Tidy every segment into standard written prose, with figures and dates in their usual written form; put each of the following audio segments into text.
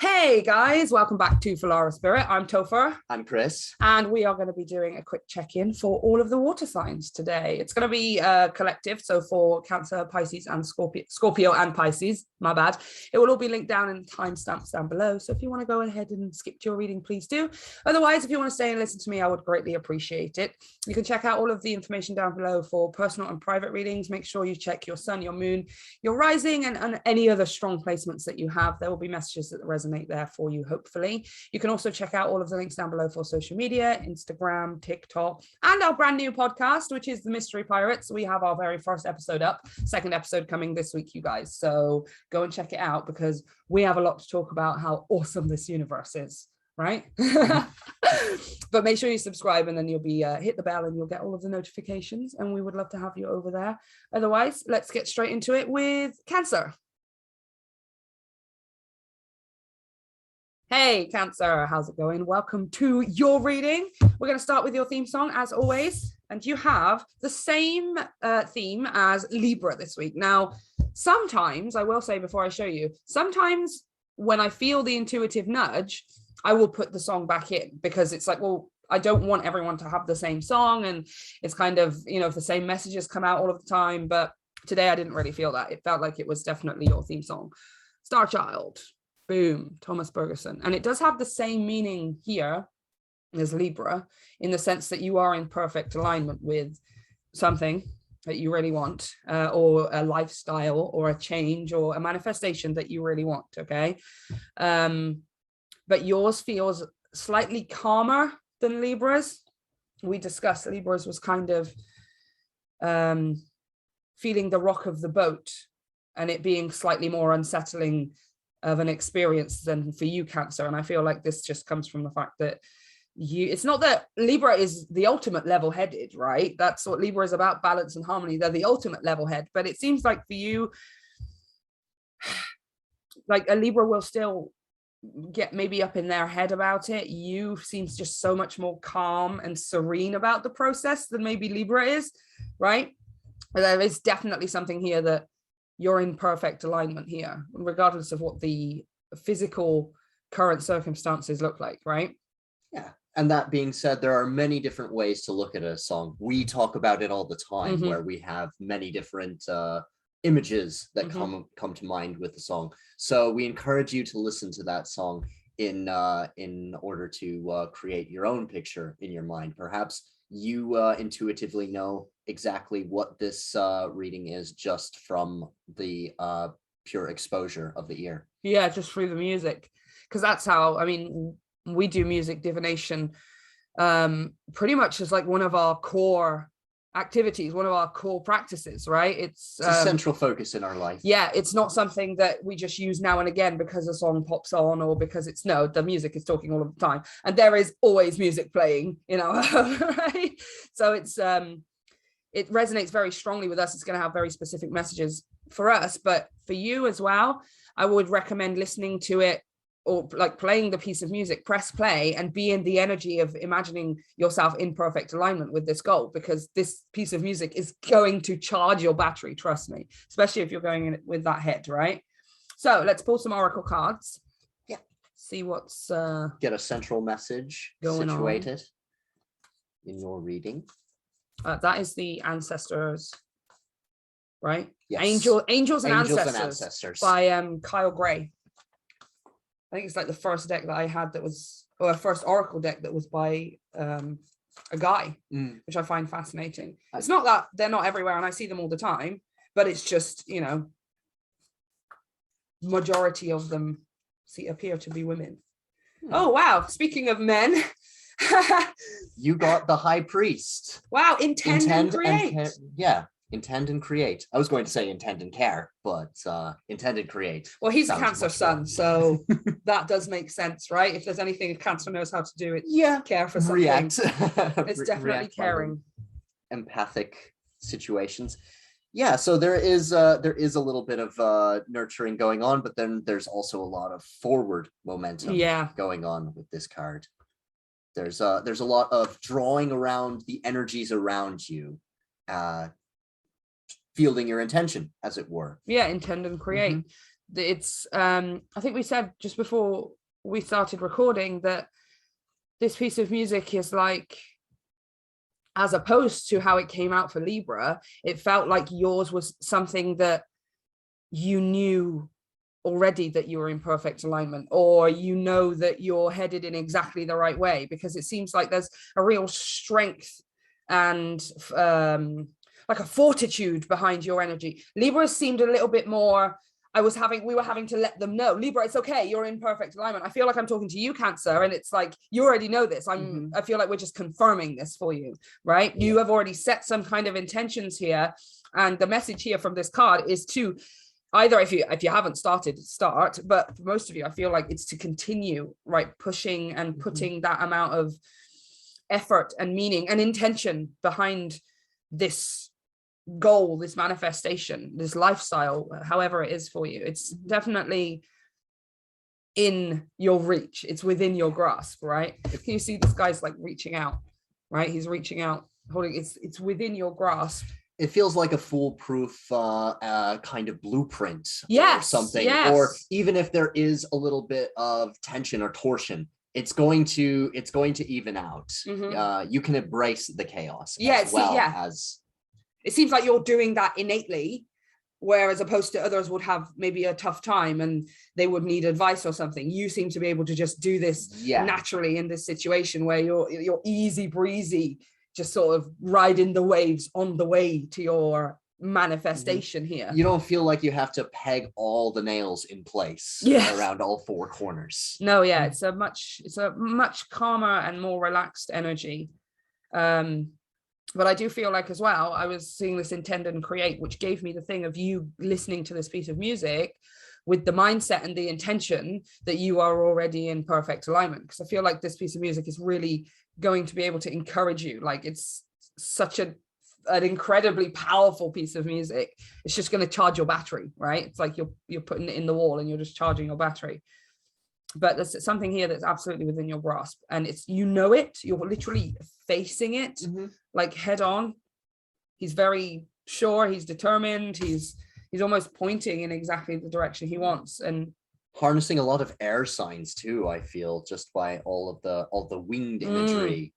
Hey guys, welcome back to Filara Spirit. I'm Topher. I'm Chris. And we are going to be doing a quick check-in for all of the water signs today. It's going to be collective, so for Cancer, Pisces, and Scorpio and Pisces, my bad. It will all be linked down in timestamps down below. So if you want to go ahead and skip to your reading, please do. Otherwise, if you want to stay and listen to me, I would greatly appreciate it. You can check out all of the information down below for personal and private readings. Make sure you check your sun, your moon, your rising, and any other strong placements that you have. There will be messages that resonate there for you, hopefully. You can also check out all of the links down below for social media, Instagram, TikTok, and our brand new podcast, which is the Mystery Pirates. We have our very first episode up, second episode coming this week, you guys. So go and check it out because we have a lot to talk about how awesome this universe is, right? But make sure you subscribe and then you'll be hit the bell and you'll get all of the notifications, and we would love to have you over there. Otherwise, let's get straight into it with Cancer. Hey Cancer, how's it going? Welcome to your reading. We're going to start with your theme song as always, and you have the same theme as Libra this week. Now, sometimes, I will say before I show you, sometimes when I feel the intuitive nudge, I will put the song back in because it's like, well, I don't want everyone to have the same song, and it's kind of, you know, if the same messages come out all of the time, but today I didn't really feel that. It felt like it was definitely your theme song. Star Child. Boom, Thomas Bergerson. And it does have the same meaning here as Libra, in the sense that you are in perfect alignment with something that you really want, or a lifestyle or a change or a manifestation that you really want, okay? But yours feels slightly calmer than Libra's. We discussed Libra's was kind of feeling the rock of the boat and it being slightly more unsettling of an experience than for you, Cancer. And I feel like this just comes from the fact that it's not that Libra is the ultimate level-headed, right? That's what Libra is about, balance and harmony. They're the ultimate level-head, but it seems like for you, like a Libra will still get maybe up in their head about it. You seems just so much more calm and serene about the process than maybe Libra is, right? But there is definitely something here that you're in perfect alignment here, regardless of what the physical current circumstances look like, right? Yeah. And that being said, there are many different ways to look at a song. We talk about it all the time, where we have many different images that come to mind with the song. So we encourage you to listen to that song in order to create your own picture in your mind. Perhaps you intuitively know exactly what this reading is just from the pure exposure of the ear. Yeah, just through the music, because that's how, I mean, we do music divination pretty much as like one of our core activities, one of our core practices, right? It's a central focus in our life. Yeah, it's not something that we just use now and again because a song pops on or because it's, no, the music is talking all of the time, and there is always music playing, you know. Right? So it's it resonates very strongly with us. It's going to have very specific messages for us, but for you as well, I would recommend listening to it, or like playing the piece of music, press play and be in the energy of imagining yourself in perfect alignment with this goal, because this piece of music is going to charge your battery, trust me, especially if you're going in with that head, right? So let's pull some oracle cards. Yeah. See what's get a central message situated in your reading. That is the ancestors, right? Yes. Angels and Ancestors by Kyle Gray. I think it's like the first deck that I had that was, or first oracle deck that was by a guy, which I find fascinating. It's not that they're not everywhere and I see them all the time, but it's just, you know, majority of them appear to be women. Oh, wow. Speaking of men. You got the High Priest. Wow. Intend and create. Yeah. Intend and create. I was going to say intend and care, but intend and create. Well, he's a Cancer sun, so that does make sense, right? If there's anything a Cancer knows how to do, it's care for something. React. It's definitely caring. Empathic situations. Yeah, so there is a little bit of nurturing going on, but then there's also a lot of forward momentum going on with this card. There's a lot of drawing around the energies around you, fielding your intention, as it were. Yeah, intend and create. it's I think we said just before we started recording that this piece of music is like, as opposed to how it came out for Libra, it felt like yours was something that you knew already that you were in perfect alignment, or you know that you're headed in exactly the right way, because it seems like there's a real strength and like a fortitude behind your energy. Libra seemed a little bit more, we were having to let them know, Libra, it's okay, you're in perfect alignment. I feel like I'm talking to you, Cancer, and it's like, you already know this. I feel like we're just confirming this for you, right? You have already set some kind of intentions here, and the message here from this card is to either, if you haven't started, start, but for most of you, I feel like it's to continue, right, pushing and putting that amount of effort and meaning and intention behind this goal, this manifestation, this lifestyle, however it is for you. It's definitely in your reach, it's within your grasp, right? Can you see this guy's like reaching out, right? He's reaching out, holding, it's within your grasp. It feels like a foolproof kind of blueprint or something. Or even if there is a little bit of tension or torsion, it's going to even out. You can embrace the chaos as well as. It seems like you're doing that innately, whereas opposed to others would have maybe a tough time and they would need advice or something. You seem to be able to just do this naturally in this situation where you're easy breezy, just sort of riding the waves on the way to your manifestation here. You don't feel like you have to peg all the nails in place around all four corners. No, it's a much calmer and more relaxed energy. But I do feel like as well, I was seeing this intend and create, which gave me the thing of you listening to this piece of music with the mindset and the intention that you are already in perfect alignment. Because I feel like this piece of music is really going to be able to encourage you. Like, it's such an incredibly powerful piece of music. It's just going to charge your battery, right? It's like you're putting it in the wall and you're just charging your battery. But there's something here that's absolutely within your grasp, and it's, you know, you're literally facing it like head on. He's very sure, he's determined, he's almost pointing in exactly the direction he wants, and harnessing a lot of air signs too, I feel, just by all the winged imagery.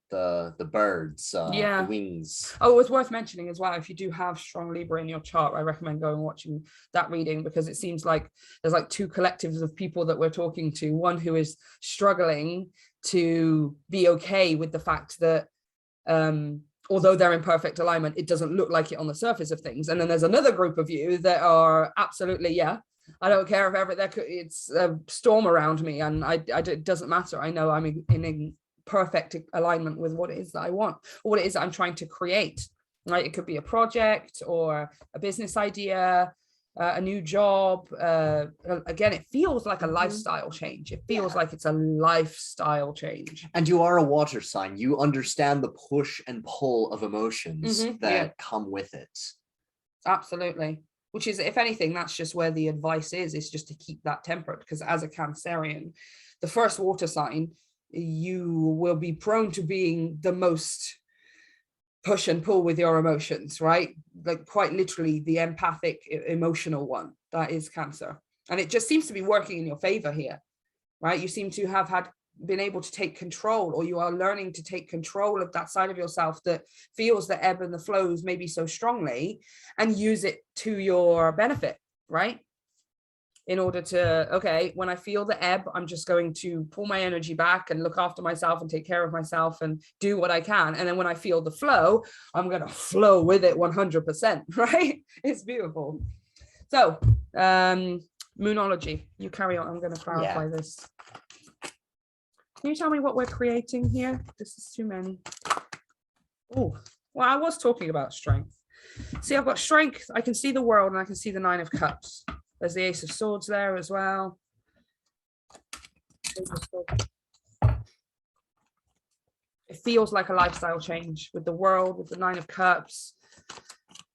The birds, the wings. Oh, it's worth mentioning as well, if you do have strong Libra in your chart, I recommend going and watching that reading, because it seems like there's like two collectives of people that we're talking to. One who is struggling to be okay with the fact that although they're in perfect alignment, it doesn't look like it on the surface of things. And then there's another group of you that are absolutely, I don't care if ever it's a storm around me, and it doesn't matter. I know I'm in perfect alignment with what it is that I want, or what it is that I'm trying to create, right? It could be a project or a business idea, a new job. Again, it feels like a lifestyle change. It feels like it's a lifestyle change. And you are a water sign. You understand the push and pull of emotions that come with it. Absolutely. Which is, if anything, that's just where the advice is just to keep that temperate, because as a Cancerian, the first water sign, you will be prone to being the most push and pull with your emotions, right? Like quite literally the empathic, emotional one. That is Cancer. And it just seems to be working in your favor here, right? You seem to have been able to take control, or you are learning to take control of that side of yourself that feels the ebb and the flows maybe so strongly, and use it to your benefit, right? In order to, okay, when I feel the ebb, I'm just going to pull my energy back and look after myself and take care of myself and do what I can. And then when I feel the flow, I'm going to flow with it 100%, right? It's beautiful. So, Moonology, you carry on. I'm going to clarify this. Can you tell me what we're creating here? This is too many. Oh, well, I was talking about strength. See, I've got strength. I can see the world, and I can see the Nine of Cups. There's the Ace of Swords there as well. It feels like a lifestyle change with the world, with the Nine of Cups.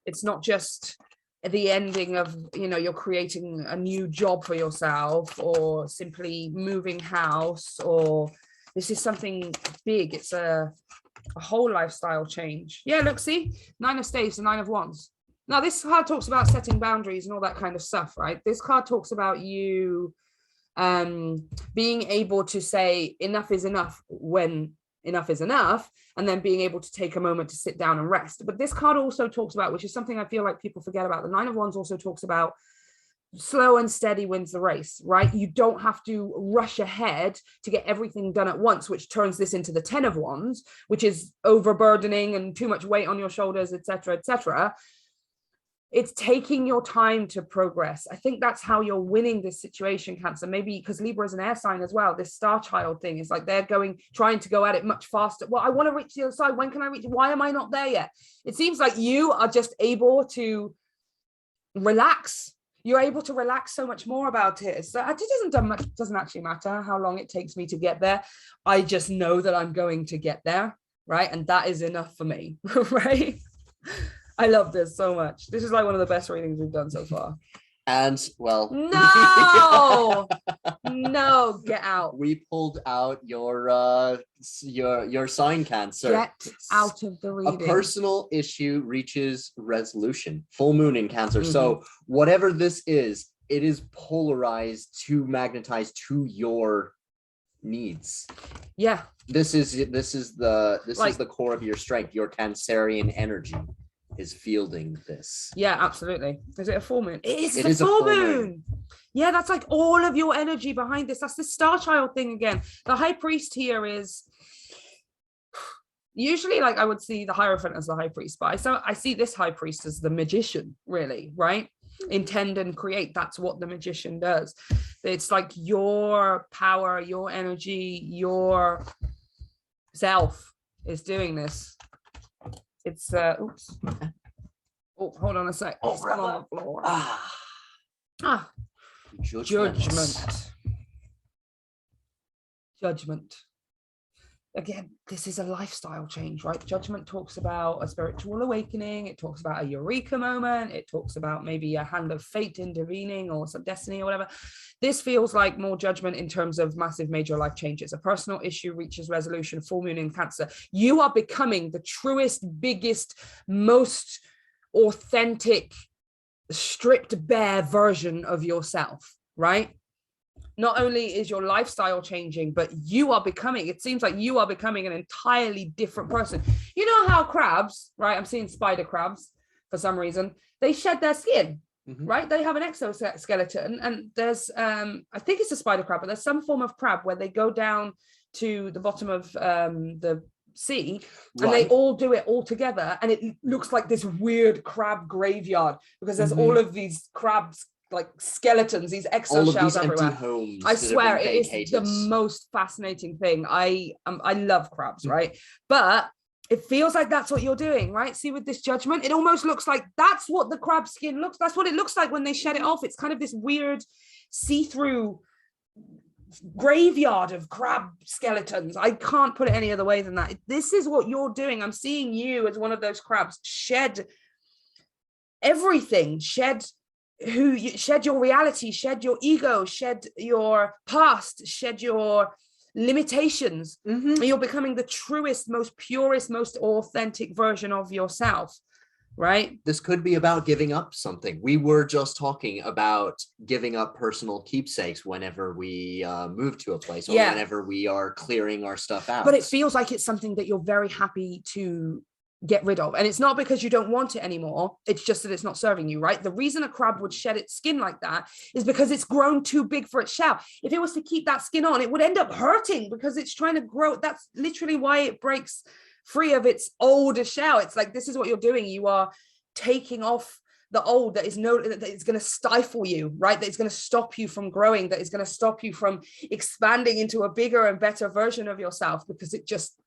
It's not just the ending of, you're creating a new job for yourself, or simply moving house, or this is something big. It's a whole lifestyle change. Yeah, look, see, Nine of Staves and Nine of Wands. Now, this card talks about setting boundaries and all that kind of stuff, right? This card talks about you being able to say enough is enough when enough is enough, and then being able to take a moment to sit down and rest. But this card also talks about, which is something I feel like people forget about, the Nine of Wands also talks about slow and steady wins the race, right? You don't have to rush ahead to get everything done at once, which turns this into the 10 of Wands, which is overburdening and too much weight on your shoulders, etc., etc. It's taking your time to progress. I think that's how you're winning this situation, Cancer. Maybe because Libra is an air sign as well. This star child thing is like they're trying to go at it much faster. Well, I want to reach the other side. When can I reach? Why am I not there yet? It seems like you are just able to relax. You're able to relax so much more about it. So it doesn't actually matter how long it takes me to get there. I just know that I'm going to get there, right? And that is enough for me, right? I love this so much. This is like one of the best readings we've done so far. And well, no, no, get out. We pulled out your sign, Cancer. Get out of the reading. A personal issue reaches resolution. Full moon in Cancer. So whatever this is, it is polarized to magnetize to your needs. Yeah. This is the core of your strength. Your Cancerian energy is fielding this. Yeah, absolutely. Is it a full moon? It is a full moon. Yeah, that's like all of your energy behind this. That's the star child thing again. The high priest here is usually, like, I would see the Hierophant as the high priest, but I see this high priest as the magician, really, right? Intend and create. That's what the magician does. It's like your power, your energy, your self is doing this. It's oops. Oh, hold on a sec. It's gone on the floor. Judgment. Again, this is a lifestyle change, right? Judgment talks about a spiritual awakening. It talks about a eureka moment. It talks about maybe a hand of fate intervening or some destiny or whatever. This feels like more judgment in terms of massive major life changes. A personal issue reaches resolution, full moon in Cancer. You are becoming the truest, biggest, most authentic, stripped bare version of yourself, right? Not only is your lifestyle changing, but it seems like you are becoming an entirely different person. You know how crabs, right? I'm seeing spider crabs for some reason. They shed their skin, right? They have an exoskeleton, and there's, I think it's a spider crab, but there's some form of crab where they go down to the bottom of the sea, and they all do it all together, and it looks like this weird crab graveyard because there's all of these crabs, like skeletons, these exoshells everywhere. Homes I swear it is the most fascinating thing. I love crabs, right? But it feels like that's what you're doing, right? See, with this judgment, it almost looks like that's what the crab skin looks. That's what it looks like when they shed it off. It's kind of this weird see-through graveyard of crab skeletons. I can't put it any other way than that. This is what you're doing. I'm seeing you as one of those crabs. Shed everything. Shed your reality, shed your ego, shed your past, shed your limitations. You're becoming the truest, most purest, most authentic version of yourself, right? This could be about giving up something. We were just talking about giving up personal keepsakes whenever we move to a place, or whenever we are clearing our stuff out. But it feels like it's something that you're very happy to get rid of, and it's not because you don't want it anymore. It's just that it's not serving you, right? The reason a crab would shed its skin like that is because it's grown too big for its shell. If it was to keep that skin on, it would end up hurting because it's trying to grow. That's literally why it breaks free of its older shell. It's like, this is what you're doing. You are taking off the old that is going to stifle you, right? That is going to stop you from growing, that is going to stop you from expanding into a bigger and better version of yourself, because it just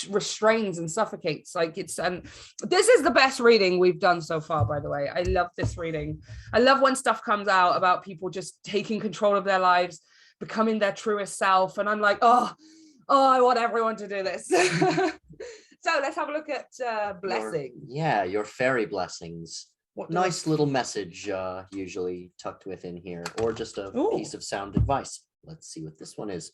restrains and suffocates. Like, it's this is the best reading we've done so far, by the way. I love this reading. I love when stuff comes out about people just taking control of their lives, becoming their truest self, and I'm like, oh, I want everyone to do this. So let's have a look at blessing. Your fairy blessings. What nice little message usually tucked within here, or just a piece of sound advice. Let's see what this one is.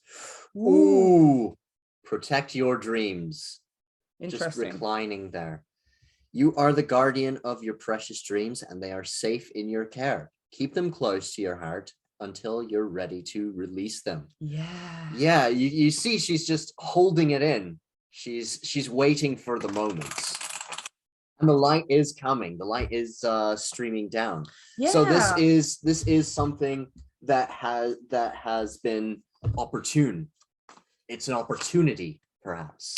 Ooh. Protect your dreams. Interesting. Just reclining there. You are the guardian of your precious dreams, and they are safe in your care. Keep them close to your heart until you're ready to release them. Yeah, you see, she's just holding it in. She's waiting for the moments. And the light is coming. The light is streaming down. So this is something that has been opportune. It's an opportunity, perhaps.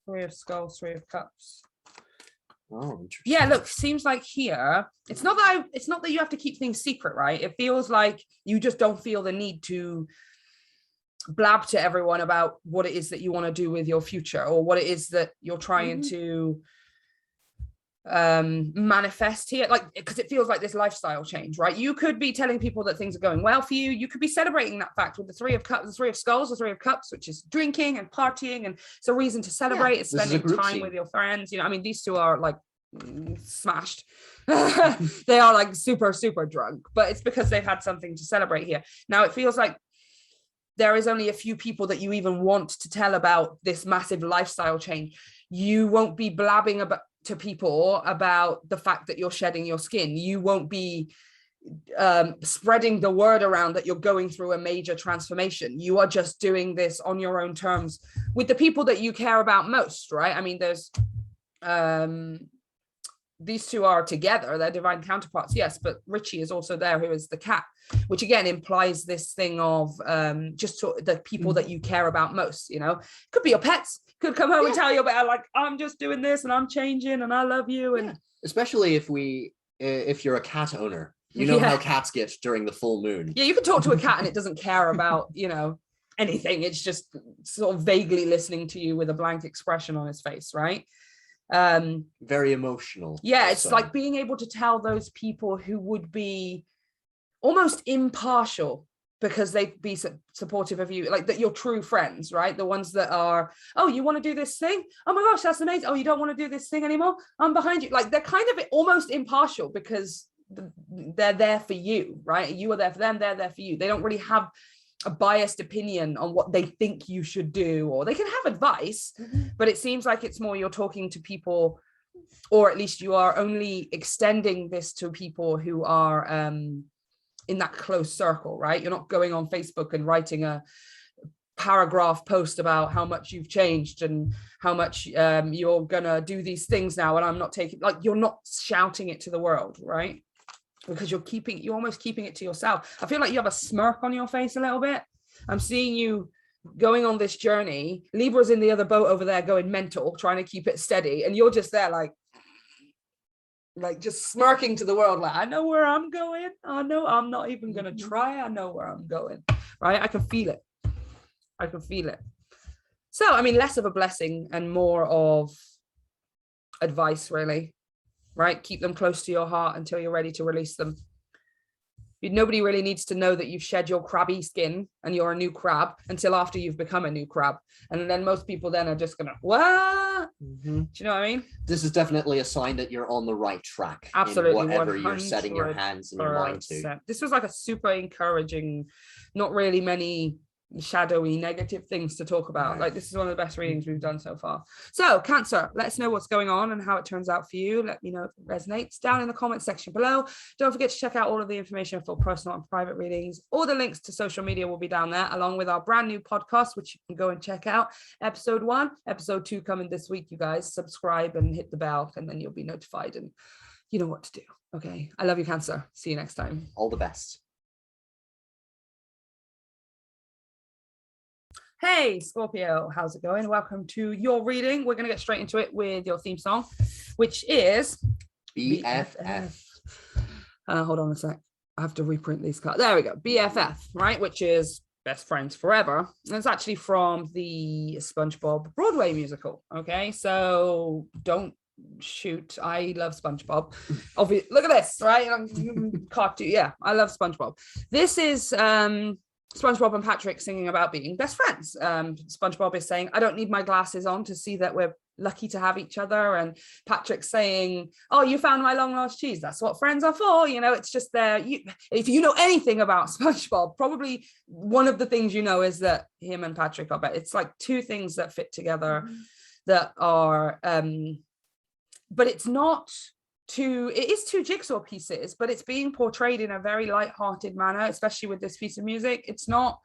3 of Skulls, 3 of Cups. Oh, interesting. Yeah, look, seems like here it's not that you have to keep things secret, right? It feels like you just don't feel the need to blab to everyone about what it is that you want to do with your future, or what it is that you're trying to manifest here, like, because it feels like this lifestyle change, right? You could be telling people that things are going well for you. You could be celebrating that fact with the 3 of Cups, the 3 of Skulls, the 3 of Cups, which is drinking and partying, and it's a reason to celebrate. It's spending time with your friends. You know, I mean, these two are like smashed. They are like super drunk, but it's because they've had something to celebrate here. Now it feels like there is only a few people that you even want to tell about this massive lifestyle change. You won't be blabbing about to people about the fact that you're shedding your skin. You won't be spreading the word around that you're going through a major transformation. You are just doing this on your own terms with the people that you care about most, right? I mean, there's these two are together, they're divine counterparts, yes, but Richie is also there, who is the cat, which again implies this thing of just the people that you care about most. You know, could be your pets, could come home and tell you about, like, I'm just doing this and I'm changing and I love you. And especially if you're a cat owner, you know how cats get during the full moon. Yeah, you can talk to a cat and it doesn't care about, you know, anything. It's just sort of vaguely listening to you with a blank expression on its face, right? Very emotional. Yeah, it's like being able to tell those people who would be almost impartial because they'd be supportive of you, like that you're true friends, right? The ones that are, oh, you want to do this thing? Oh my gosh, that's amazing. Oh, you don't want to do this thing anymore? I'm behind you. Like, they're kind of almost impartial because they're there for you, right? You are there for them, they're there for you. They don't really have a biased opinion on what they think you should do, or they can have advice, but it seems like it's more you're talking to people, or at least you are only extending this to people who are in that close circle, right? You're not going on Facebook and writing a paragraph post about how much you've changed and how much you're gonna do these things now, and I'm not taking, like, you're not shouting it to the world, right? Because you're almost keeping it to yourself. I feel like you have a smirk on your face a little bit. I'm seeing you going on this journey. Libra's in the other boat over there going mental, trying to keep it steady. And you're just there like just smirking to the world. Like, I know where I'm going. I know I'm not even going to try. I know where I'm going, right? I can feel it. I can feel it. So, I mean, less of a blessing and more of advice, really. Right? Keep them close to your heart until you're ready to release them. Nobody really needs to know that you've shed your crabby skin and you're a new crab until after you've become a new crab. And then most people then are just gonna, what? Do you know what I mean? This is definitely a sign that you're on the right track. Absolutely. In whatever you're setting your hands and your mind to. This was like a super encouraging, not really many shadowy negative things to talk about. Like, this is one of the best readings we've done so far. So Cancer, let us know what's going on and how it turns out for you. Let me know if it resonates down in the comment section below. Don't forget to check out all of the information for personal and private readings. All the links to social media will be down there, along with our brand new podcast, which you can go and check out. Episode 1, episode 2 coming this week, you guys. Subscribe and hit the bell, and then you'll be notified, and you know what to do. Okay, I love you, Cancer. See you next time. All the best. Hey, Scorpio, how's it going? Welcome to your reading. We're going to get straight into it with your theme song, which is BFF. Hold on a sec. I have to reprint these cards. There we go. BFF, right? Which is Best Friends Forever. And it's actually from the SpongeBob Broadway musical. Okay, so don't shoot. I love SpongeBob. Obviously, look at this, right? Cartoon. Yeah, I love SpongeBob. This is SpongeBob and Patrick singing about being best friends. SpongeBob is saying, I don't need my glasses on to see that we're lucky to have each other. And Patrick's saying, oh, you found my long lost cheese. That's what friends are for. You know, it's just there. If you know anything about SpongeBob, probably one of the things you know is that him and Patrick are better. It's like two things that fit together that are but it's not it is two jigsaw pieces, but it's being portrayed in a very light-hearted manner, especially with this piece of music. It's not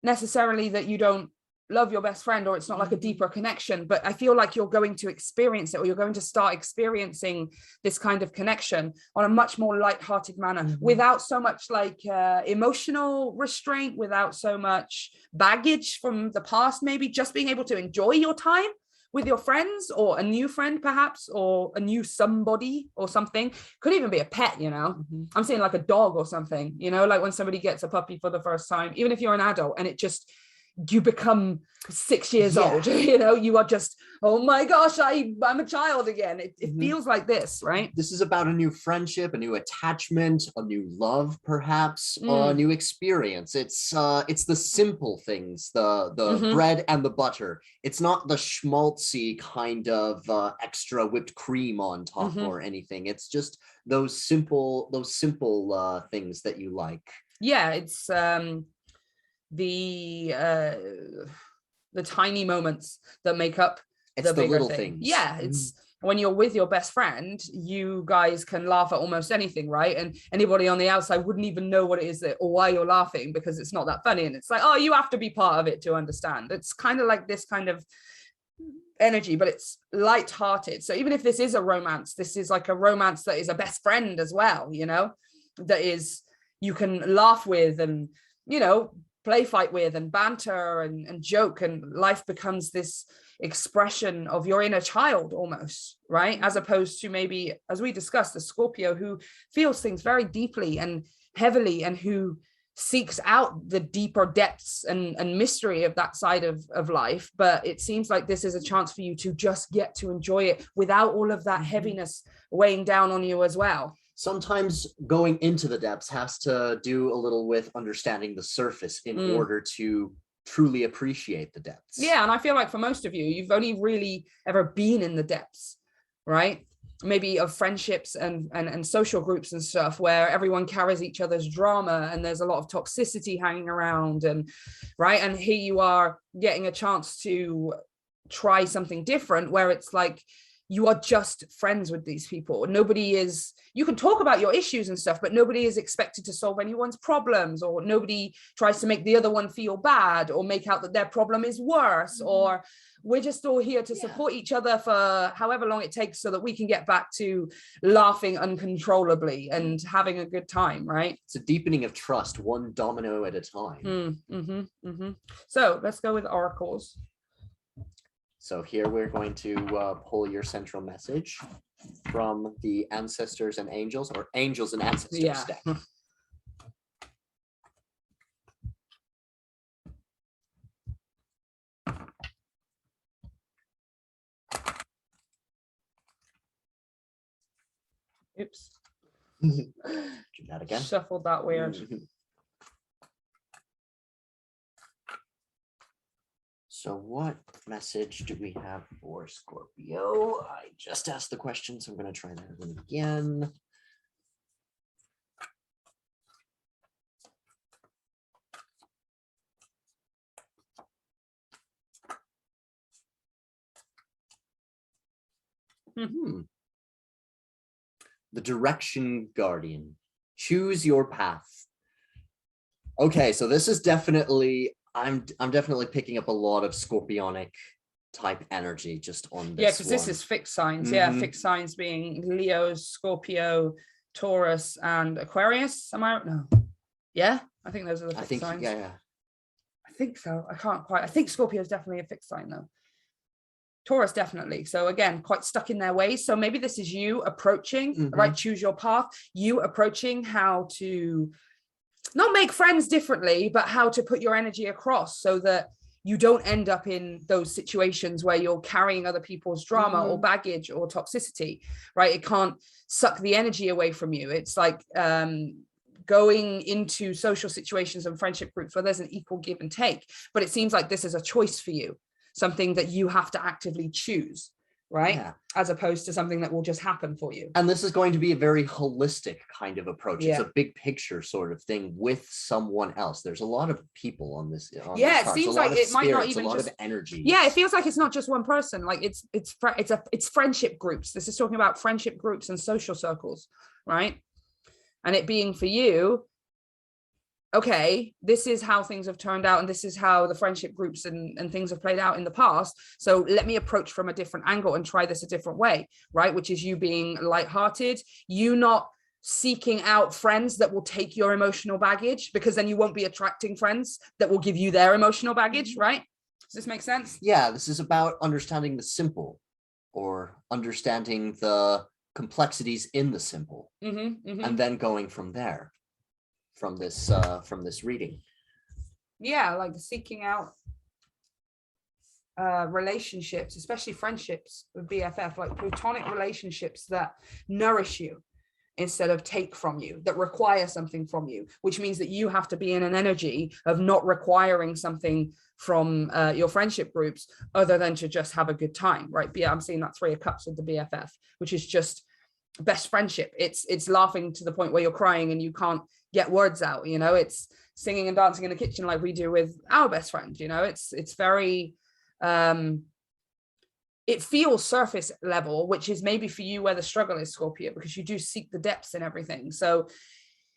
necessarily that you don't love your best friend, or it's not like a deeper connection, but I feel like you're going to experience it, or you're going to start experiencing this kind of connection on a much more light-hearted manner, without so much like emotional restraint, without so much baggage from the past, maybe just being able to enjoy your time with your friends, or a new friend perhaps, or a new somebody or something. Could even be a pet, you know. I'm saying like a dog or something, you know, like when somebody gets a puppy for the first time, even if you're an adult and it just, you become 6 years old, you know, you are just, oh my gosh, I'm a child again. It feels like this, right? This is about a new friendship, a new attachment, a new love, perhaps, a new experience. It's the simple things, the bread and the butter. It's not the schmaltzy kind of extra whipped cream on top or anything. It's just those simple things that you like. Yeah, it's the tiny moments that make up the bigger little thing. Things. Yeah, it's when you're with your best friend, you guys can laugh at almost anything, right? And anybody on the outside wouldn't even know what it is that, or why you're laughing, because it's not that funny. And it's like, oh, you have to be part of it to understand. It's kind of like this kind of energy, but it's light-hearted. So even if this is a romance, this is like a romance that is a best friend as well, you know, that is, you can laugh with and, you know, play fight with and banter and joke, and life becomes this expression of your inner child almost, right? As opposed to maybe, as we discussed, the Scorpio who feels things very deeply and heavily, and who seeks out the deeper depths and mystery of that side of life. But it seems like this is a chance for you to just get to enjoy it without all of that heaviness weighing down on you as well. Sometimes going into the depths has to do a little with understanding the surface in order to truly appreciate the depths. Yeah, and I feel like for most of you, you've only really ever been in the depths, right? Maybe of friendships and social groups and stuff, where everyone carries each other's drama and there's a lot of toxicity hanging around, and right, and here you are getting a chance to try something different, where it's like you are just friends with these people. Nobody is, you can talk about your issues and stuff, but nobody is expected to solve anyone's problems, or nobody tries to make the other one feel bad or make out that their problem is worse, or we're just all here to support each other for however long it takes so that we can get back to laughing uncontrollably and having a good time, right? It's a deepening of trust, one domino at a time. So let's go with oracles. So here we're going to pull your central message from the Ancestors and Angels, or Angels and Ancestors deck. Oops. Do that again. Shuffled that weird. So what message do we have for Scorpio? I just asked the question, so I'm going to try that one again. The Direction Guardian. Choose your path. Okay, so this is definitely, I'm definitely picking up a lot of Scorpionic type energy just on this. Yeah, because this is fixed signs. Yeah, fixed signs being Leo, Scorpio, Taurus, and Aquarius. Am I right? No. Yeah, I think those are the fixed signs. Yeah. I think so. I can't quite. I think Scorpio is definitely a fixed sign though. Taurus definitely. So again, quite stuck in their ways. So maybe this is you approaching, right? Choose your path. You approaching how to not make friends differently, but how to put your energy across so that you don't end up in those situations where you're carrying other people's drama or baggage or toxicity, right? It can't suck the energy away from you. It's like going into social situations and friendship groups where there's an equal give and take, but it seems like this is a choice for you, something that you have to actively choose, right? Yeah. As opposed to something that will just happen for you. And this is going to be a very holistic kind of approach. Yeah. It's a big picture sort of thing with someone else. There's a lot of people on this. Yeah, it seems like it might not even a lot just of energy. Yeah, it feels like it's not just one person. Like it's friendship groups. This is talking about friendship groups and social circles, right? And it being for you, okay, this is how things have turned out, and this is how the friendship groups and things have played out in the past. So let me approach from a different angle and try this a different way, right? Which is you being lighthearted, you not seeking out friends that will take your emotional baggage, because then you won't be attracting friends that will give you their emotional baggage, right? Does this make sense? Yeah, this is about understanding the simple, or understanding the complexities in the simple, and then going from there. From this reading. Yeah, like seeking out relationships, especially friendships with BFF, like platonic relationships that nourish you instead of take from you, that require something from you, which means that you have to be in an energy of not requiring something from your friendship groups other than to just have a good time, right? Yeah, I'm seeing that 3 of Cups with the BFF, which is just best friendship. It's laughing to the point where you're crying and you can't get words out, you know, it's singing and dancing in the kitchen like we do with our best friend, you know, it's very it feels surface level, which is maybe for you where the struggle is, Scorpio, because you do seek the depths in everything. So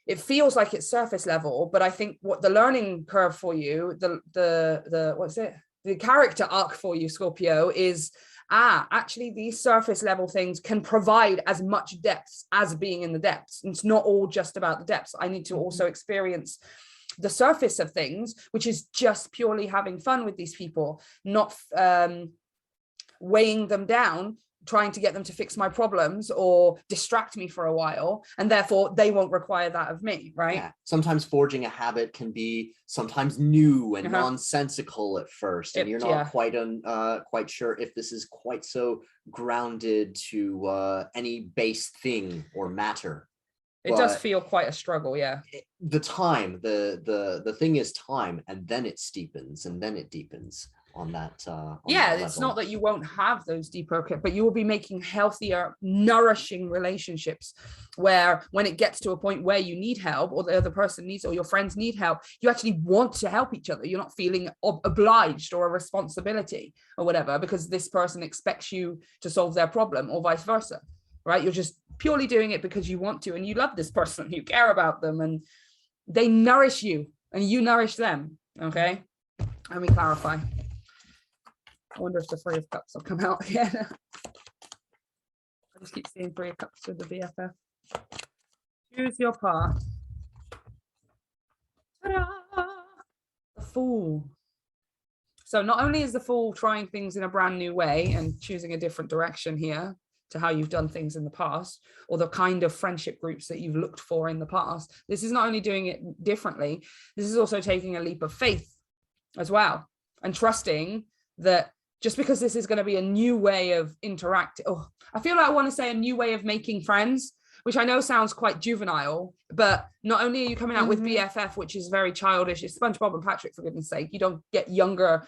it feels like it's surface level, but I think what the learning curve for you, the what's it, the character arc for you, Scorpio, is actually these surface level things can provide as much depth as being in the depths. It's not all just about the depths. I need to also experience the surface of things, which is just purely having fun with these people, not weighing them down, trying to get them to fix my problems or distract me for a while, and therefore they won't require that of me, right? Yeah. Sometimes forging a habit can be sometimes new and nonsensical at first, and you're not quite sure if this is quite so grounded to any base thing or matter. It does feel quite a struggle, yeah. The thing is time, and then it steepens and then it deepens on that it's not that you won't have those deeper, but you will be making healthier, nourishing relationships where when it gets to a point where you need help, or the other person needs, or your friends need help, you actually want to help each other. You're not feeling obliged or a responsibility or whatever because this person expects you to solve their problem, or vice versa, right? You're just purely doing it because you want to, and you love this person, you care about them, and they nourish you and you nourish them. Okay, let me clarify. I wonder if the 3 of Cups will come out again. I just keep seeing 3 of Cups with the BFF. Choose your path. Ta-da! The Fool. So not only is the Fool trying things in a brand new way and choosing a different direction here to how you've done things in the past, or the kind of friendship groups that you've looked for in the past, this is not only doing it differently, this is also taking a leap of faith as well, and trusting that just because this is going to be a new way of interacting, I feel like I want to say a new way of making friends, which I know sounds quite juvenile, but not only are you coming out with BFF, which is very childish, it's SpongeBob and Patrick, for goodness sake, you don't get younger,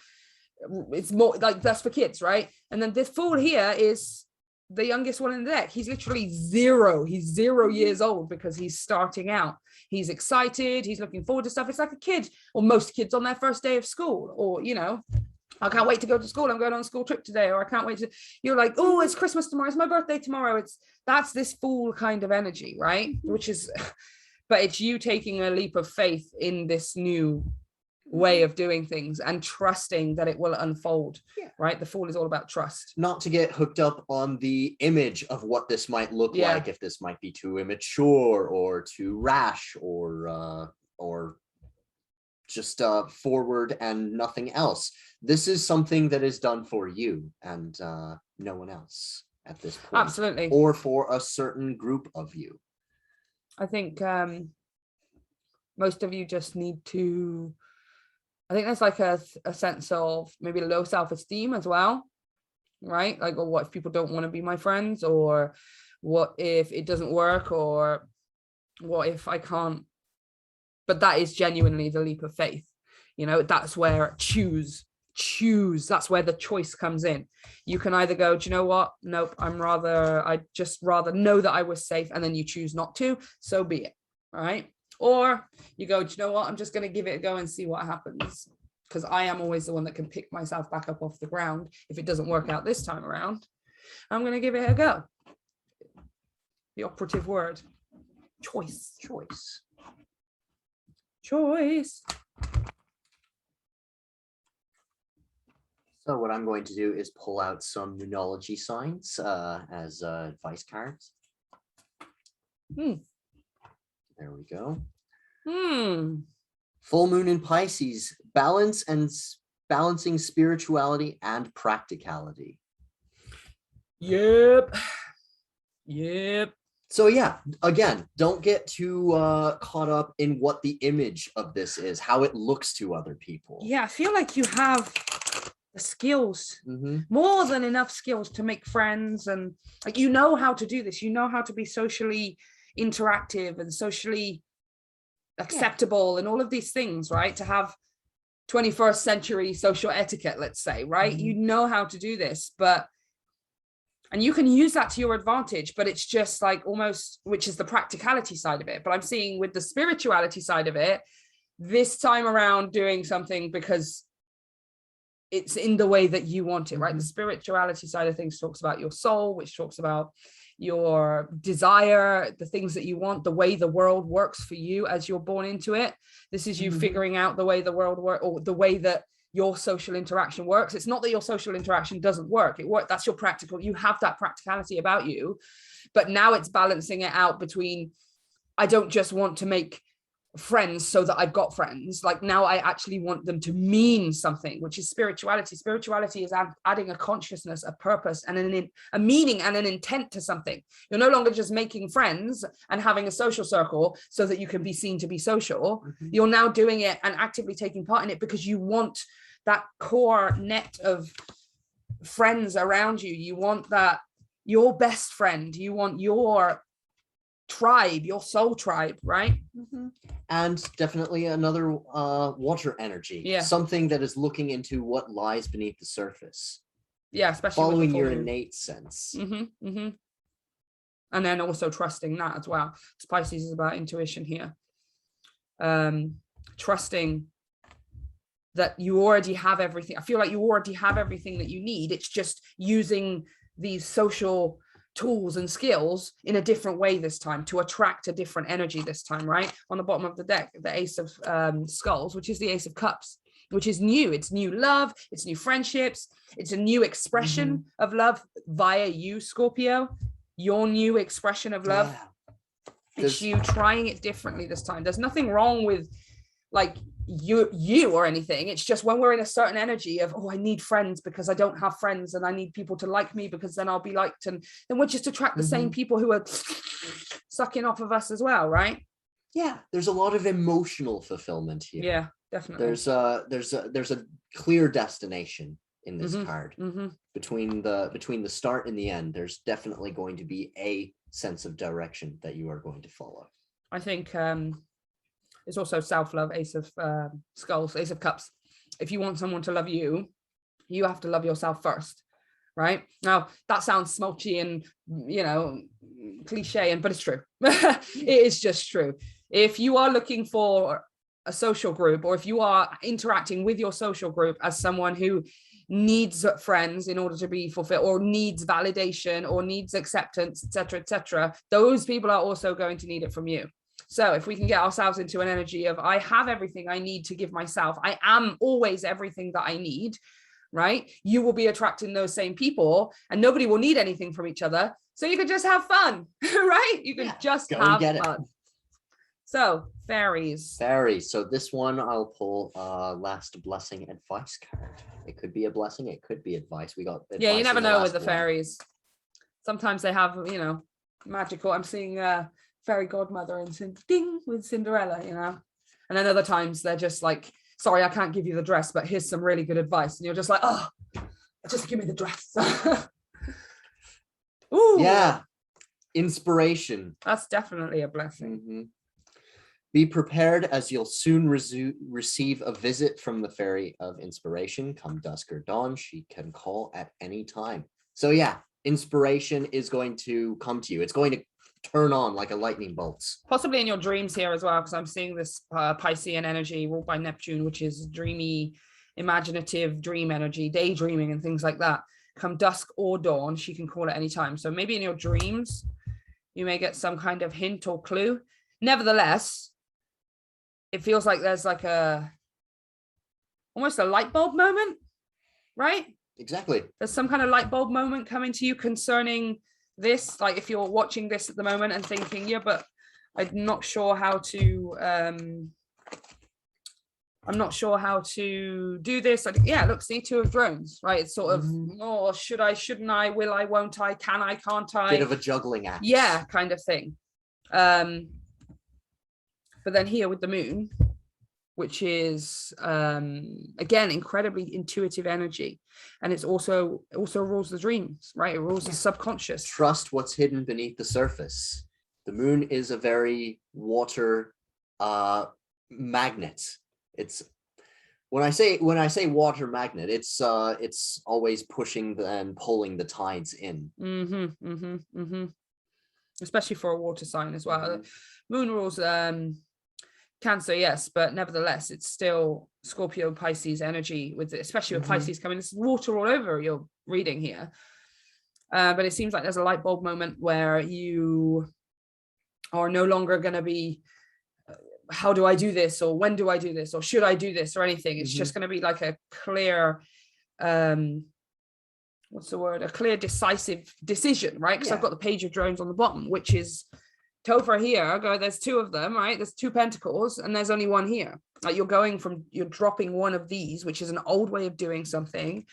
it's more like that's for kids, right? And then this Fool here is the youngest one in the deck. He's literally 0. He's 0 years old because he's starting out. He's excited. He's looking forward to stuff. It's like a kid, or most kids on their first day of school, or, you know, I can't wait to go to school. I'm going on a school trip today, or I can't wait to, you're like, oh, it's Christmas tomorrow. It's my birthday tomorrow. That's this Fool kind of energy, right? Which is, but it's you taking a leap of faith in this new way of doing things and trusting that it will unfold, right? The Fool is all about trust. Not to get hooked up on the image of what this might look like, if this might be too immature or too rash or just forward and nothing else. This is something that is done for you and no one else at this point. Absolutely. Or for a certain group of you. I think most of you just need to, I think there's like a sense of maybe low self-esteem as well, right? Like, or what if people don't want to be my friends, or what if it doesn't work, or what if I can't? But that is genuinely the leap of faith, you know. That's where choose choose. That's where the choice comes in. You can either go, do you know what? Nope, I just rather know that I was safe, and then you choose not to, so be it. All right. Or you go, do you know what? I'm just going to give it a go and see what happens. Because I am always the one that can pick myself back up off the ground. If it doesn't work out this time around, I'm going to give it a go. The operative word, choice. So what I'm going to do is pull out some numerology signs as advice cards. There we go. Full moon in Pisces, balancing spirituality and practicality. Yep. So yeah, again, don't get too caught up in what the image of this is, how it looks to other people. Yeah, I feel like you have the skills, more than enough skills to make friends, and like, you know how to do this. You know how to be socially interactive and socially acceptable and all of these things, right? To have 21st century social etiquette, let's say, right? You know how to do this, and you can use that to your advantage, but it's just like almost, which is the practicality side of it. But I'm seeing with the spirituality side of it, this time around doing something because it's in the way that you want it, right? The spirituality side of things talks about your soul, which talks about your desire, the things that you want, the way the world works for you as you're born into it. This is you figuring out the way the world works, or the way that your social interaction works. It's not that your social interaction doesn't work. That's your practical. You have that practicality about you, but now it's balancing it out between, I don't just want to make friends so that I've got friends. Like, now I actually want them to mean something, which is spirituality. Spirituality is adding a consciousness, a purpose, and a meaning and an intent to something. You're no longer just making friends and having a social circle so that you can be seen to be social. You're now doing it and actively taking part in it because you want that core net of friends around you. You want that, your best friend, you want your tribe, your soul tribe, right? And definitely another water energy, something that is looking into what lies beneath the surface, especially following your innate sense. And then also trusting that as well. Pisces is about intuition here, trusting that you already have everything. I feel like you already have everything that you need. It's just using these social tools and skills in a different way this time to attract a different energy this time, right? On the bottom of the deck, the Ace of Skulls, which is the Ace of Cups, which is new. It's new love, it's new friendships, it's a new expression of love via you, Scorpio, your new expression of love. It's you trying it differently this time. There's nothing wrong with like you or anything. It's just when we're in a certain energy of, oh, I need friends because I don't have friends, and I need people to like me because then I'll be liked, and then we'll just attract the same people who are sucking off of us as well, right? Yeah, there's a lot of emotional fulfillment here. Yeah, definitely. There's a clear destination in this card. Between the start and the end, there's definitely going to be a sense of direction that you are going to follow. I think it's also self-love, Ace of Skulls, Ace of Cups. If you want someone to love you, you have to love yourself first, right? Now, that sounds smolchy and, you know, cliche, but it's true. It is just true. If you are looking for a social group, or if you are interacting with your social group as someone who needs friends in order to be fulfilled, or needs validation, or needs acceptance, etc., those people are also going to need it from you. So if we can get ourselves into an energy of, I have everything I need to give myself, I am always everything that I need, right? You will be attracting those same people, and nobody will need anything from each other. So you can just have fun, right? You can just have fun. So fairies. So this one I'll pull last blessing advice card. It could be a blessing, it could be advice. We got advice. Yeah, you never know with the fairies. Sometimes they have, you know, magical. I'm seeing fairy godmother and ding with Cinderella, you know, and then other times they're just like, sorry, I can't give you the dress, but here's some really good advice, and you're just like, oh, just give me the dress. Ooh, yeah, inspiration. That's definitely a blessing. Be prepared, as you'll soon receive a visit from the fairy of inspiration. Come dusk or dawn, she can call at any time. So yeah, inspiration is going to come to you. It's going to turn on like a lightning bolt. Possibly in your dreams here as well, because I'm seeing this Piscean energy ruled by Neptune, which is dreamy, imaginative dream energy, daydreaming and things like that. Come dusk or dawn, she can call at any time. So maybe in your dreams, you may get some kind of hint or clue. Nevertheless, it feels like there's like almost a light bulb moment, right? Exactly. There's some kind of light bulb moment coming to you concerning this. Like if you're watching this at the moment and thinking, yeah, but I'm not sure how to do this. Like, yeah, look, see, 2 of drones, right? It's sort of, oh, should I, shouldn't I, will I, won't I, can I, can't I? Bit of a juggling act. Yeah, kind of thing. But then here with the moon, which is again incredibly intuitive energy, and it also rules the dreams, right? It rules the subconscious. Trust what's hidden beneath the surface. The moon is a very water magnet. It's when I say water magnet, it's always pushing and pulling the tides in. Especially for a water sign as well. Moon rules Cancer, yes, but nevertheless, it's still Scorpio, Pisces energy with it, especially with Pisces coming. It's water all over your reading here. But it seems like there's a light bulb moment where you are no longer going to be, how do I do this? Or when do I do this? Or should I do this or anything? It's just going to be like a clear, what's the word? A clear, decisive decision, right? Because I've got the Page of Drones on the bottom, which is Topher here. There's 2 of them, right? There's 2 pentacles and there's only 1 here. Like you're dropping one of these, which is an old way of doing something,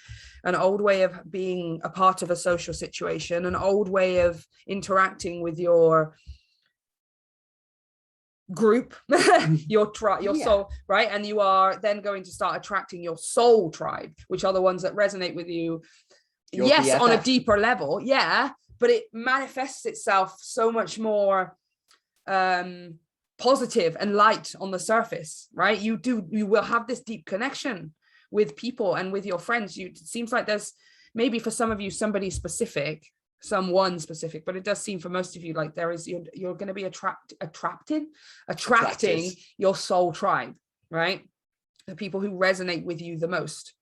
an old way of being a part of a social situation, an old way of interacting with your group, your soul, right? And you are then going to start attracting your soul tribe, which are the ones that resonate with you. Yes, BFF. On a deeper level, but it manifests itself so much more positive and light on the surface, right? You will have this deep connection with people and with your friends. It seems like there's maybe for some of you someone specific, but it does seem for most of you like there is, you're going to be attracting your soul tribe, right? The people who resonate with you the most.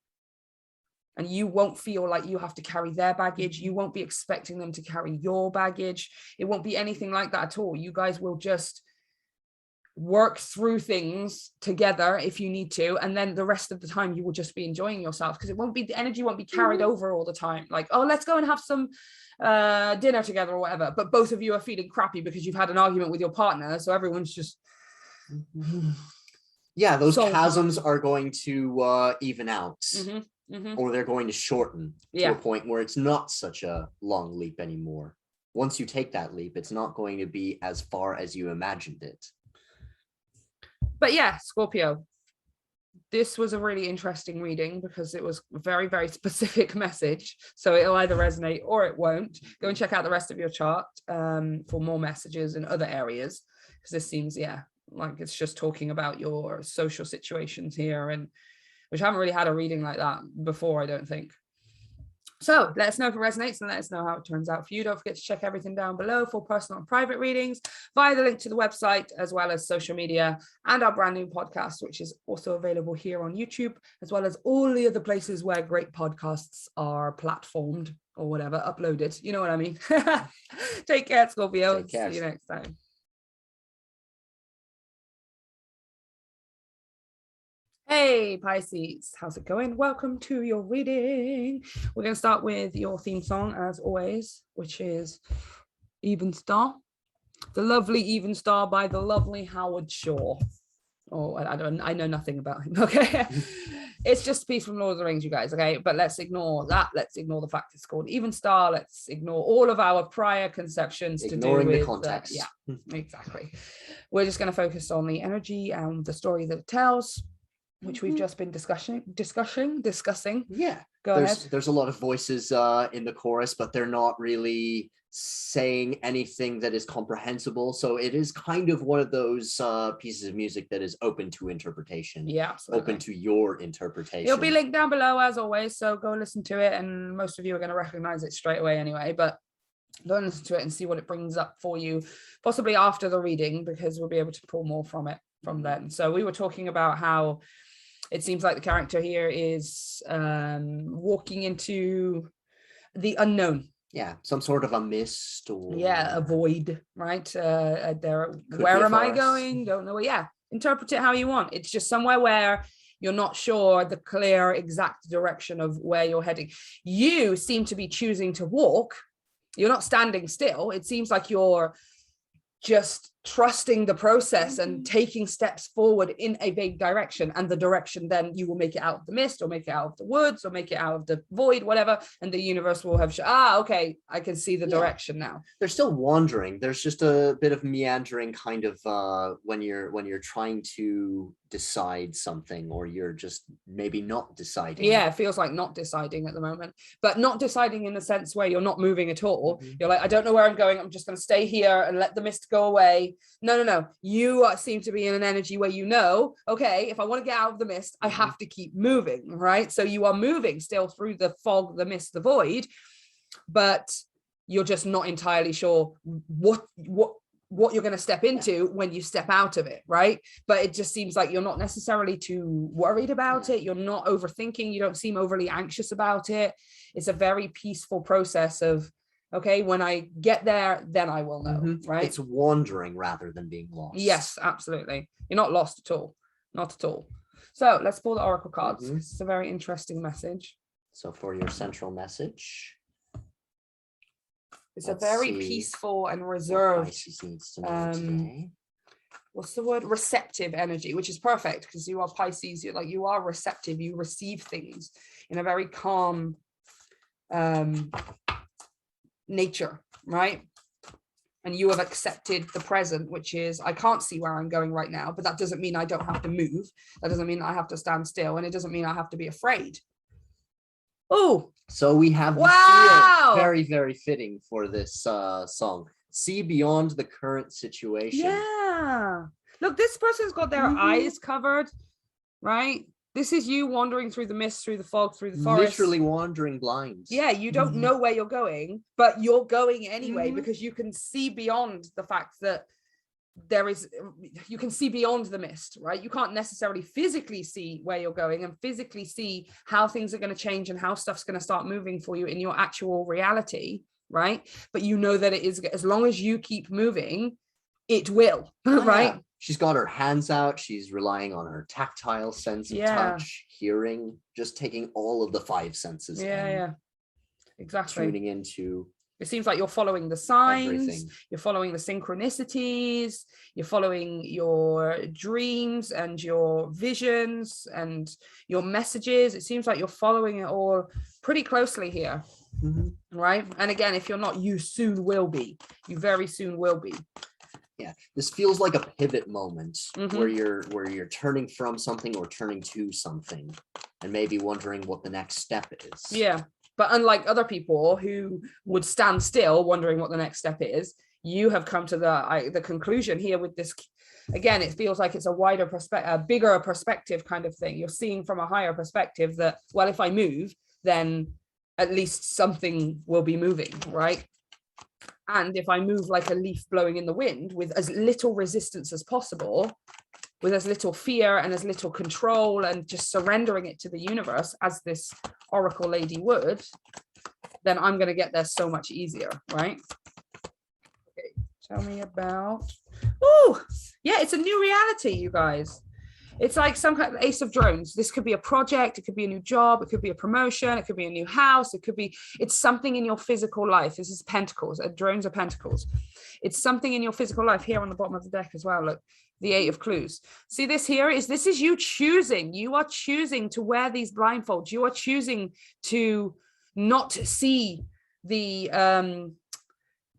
And you won't feel like you have to carry their baggage. You won't be expecting them to carry your baggage. It won't be anything like that at all. You guys will just work through things together if you need to. And then the rest of the time you will just be enjoying yourself, because the energy won't be carried over all the time. Like, oh, let's go and have some dinner together or whatever. But both of you are feeling crappy because you've had an argument with your partner. So everyone's just... Yeah, those chasms are going to even out. Or they're going to shorten to a point where it's not such a long leap anymore. Once you take that leap, it's not going to be as far as you imagined it. But yeah, Scorpio, this was a really interesting reading because it was a very, very specific message. So it'll either resonate or it won't. Go and check out the rest of your chart for more messages in other areas, because this seems, like it's just talking about your social situations here, and which I haven't really had a reading like that before, I don't think. So let us know if it resonates and let us know how it turns out for you. Don't forget to check everything down below for personal and private readings via the link to the website, as well as social media and our brand new podcast, which is also available here on YouTube, as well as all the other places where great podcasts are platformed or whatever, uploaded. You know what I mean? Take care, Scorpio. See you next time. Hey Pisces, how's it going? Welcome to your reading. We're going to start with your theme song as always, which is Even Star, the lovely Even Star by the lovely Howard Shore. Oh, I know nothing about him. Okay. It's just a piece from Lord of the Rings, you guys. Okay, but let's ignore that. Let's ignore the fact it's called Even Star. Let's ignore all of our prior conceptions ignoring to do with the context. Yeah, exactly. We're just going to focus on the energy and the story that it tells. which we've just been discussing. Yeah. Go ahead. There's a lot of voices in the chorus, but they're not really saying anything that is comprehensible. So it is kind of one of those pieces of music that is open to interpretation. Yeah, absolutely. Open to your interpretation. It'll be linked down below as always, so go listen to it, and most of you are going to recognize it straight away anyway, but go and listen to it and see what it brings up for you, possibly after the reading, because we'll be able to pull more from it from then. So we were talking about how it seems like the character here is walking into the unknown. Yeah, some sort of a mist, or a void, right? Where am I going? Don't know. Yeah, interpret it how you want. It's just somewhere where you're not sure the clear exact direction of where you're heading. You seem to be choosing to walk. You're not standing still. It seems like you're just trusting the process and taking steps forward in a vague direction, and the direction then you will make it out of the mist, or make it out of the woods, or make it out of the void, whatever, and the universe will have okay, I can see the direction now. They're still wandering. There's just a bit of meandering kind of when you're trying to decide something, or you're just maybe not deciding. Yeah, it feels like not deciding at the moment, but not deciding in the sense where you're not moving at all. You're like, I don't know where I'm going, I'm just going to stay here and let the mist go away. No, you seem to be in an energy where okay, if I want to get out of the mist, I have to keep moving, right? So you are moving still through the fog, the mist, the void, but you're just not entirely sure what you're going to step into when you step out of it, right? But it just seems like you're not necessarily too worried about it. You're not overthinking. You don't seem overly anxious about it. It's a very peaceful process of, okay, when I get there, then I will know, right? It's wandering rather than being lost. Yes, absolutely. You're not lost at all. Not at all. So let's pull the oracle cards. It's a very interesting message. So for your central message, it's a very peaceful and reserved, Pisces needs to know today. What's the word? Receptive energy, which is perfect because you are Pisces. You are receptive. You receive things in a very calm nature, right? And you have accepted the present, which is, I can't see where I'm going right now, but that doesn't mean I don't have to move. That doesn't mean I have to stand still, and it doesn't mean I have to be afraid. Oh, so we have the feel, very, very fitting for this song. See beyond the current situation. Yeah. Look, this person's got their eyes covered, right? This is you wandering through the mist, through the fog, through the forest. Literally wandering blind. Yeah, you don't know where you're going, but you're going anyway because you can see beyond the fact that you can see beyond the mist, right? You can't necessarily physically see where you're going and physically see how things are going to change and how stuff's going to start moving for you in your actual reality, right? But you know that it is, as long as you keep moving, it will, right? Yeah. She's got her hands out. She's relying on her tactile sense of touch, hearing, just taking all of the five senses. Yeah, exactly. Tuning into. It seems like you're following the signs, everything. You're following the synchronicities, you're following your dreams and your visions and your messages. It seems like you're following it all pretty closely here, right? And again, if you're not, you soon will be. You very soon will be. Yeah, this feels like a pivot moment where you're turning from something or turning to something, and maybe wondering what the next step is. Yeah, but unlike other people who would stand still wondering what the next step is, you have come to the conclusion here with this. Again, it feels like it's a wider perspective, a bigger perspective kind of thing. You're seeing from a higher perspective that, well, if I move, then at least something will be moving, right? And if I move like a leaf blowing in the wind with as little resistance as possible, with as little fear and as little control, and just surrendering it to the universe as this oracle lady would, then I'm going to get there so much easier, right? Okay, tell me about... Oh, yeah, it's a new reality, you guys. It's like some kind of Ace of Drones. This could be a project, it could be a new job, it could be a promotion, it could be a new house, it's something in your physical life. This is Pentacles, Drones are Pentacles. It's something in your physical life here on the bottom of the deck as well. Look, the Eight of Clues. See, this is you choosing. You are choosing to wear these blindfolds. You are choosing to not see the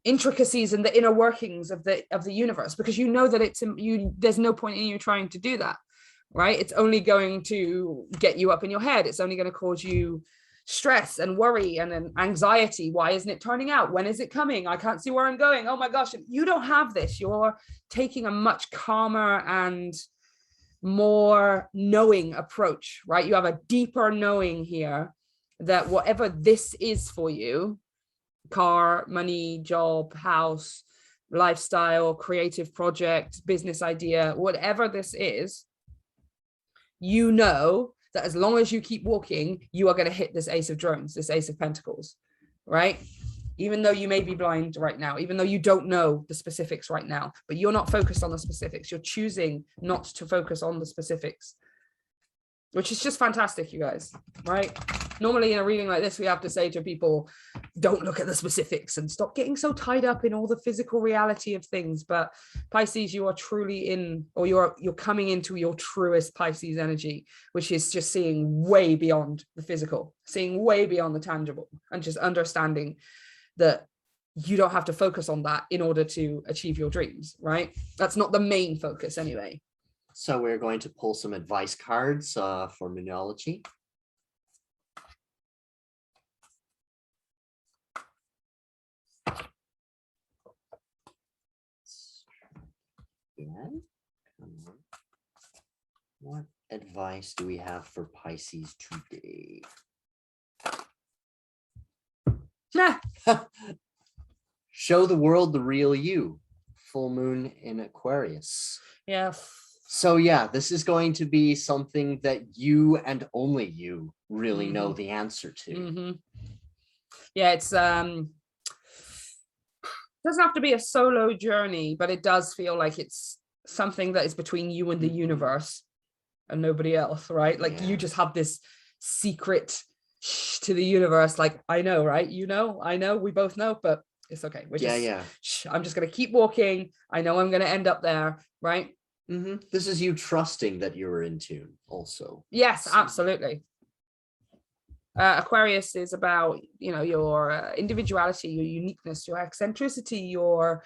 intricacies and the inner workings of the universe, because you know that there's no point in you trying to do that. right? It's only going to get you up in your head. It's only going to cause you stress and worry and then anxiety. Why isn't it turning out? When is it coming? I can't see where I'm going. Oh my gosh. You don't have this. You're taking a much calmer and more knowing approach, right? You have a deeper knowing here that whatever this is for you, car, money, job, house, lifestyle, creative project, business idea, whatever this is, you know that as long as you keep walking, you are going to hit this ace of drones, this ace of pentacles, right? Even though you may be blind right now, even though you don't know the specifics right now, but you're not focused on the specifics. You're choosing not to focus on the specifics, which is just fantastic, you guys, right? Normally in a reading like this, we have to say to people, don't look at the specifics and stop getting so tied up in all the physical reality of things. But Pisces, you are truly in, or you're coming into your truest Pisces energy, which is just seeing way beyond the physical, seeing way beyond the tangible, and just understanding that you don't have to focus on that in order to achieve your dreams, right? That's not the main focus anyway. So we're going to pull some advice cards for numerology. Come on. What advice do we have for Pisces today? Show the world the real you. Full moon in Aquarius. Yeah. So yeah, this is going to be something that you and only you really know the answer to. Yeah, it's doesn't have to be a solo journey, but it does feel like it's something that is between you and the universe and nobody else, right? Like you just have this secret to the universe, like, I know, right? You know, I know, we both know, but it's okay. We're just, I'm just going to keep walking. I know I'm going to end up there, right? This is you trusting that you're in tune also. Yes, absolutely. Aquarius is about, you know, your individuality, your uniqueness, your eccentricity, your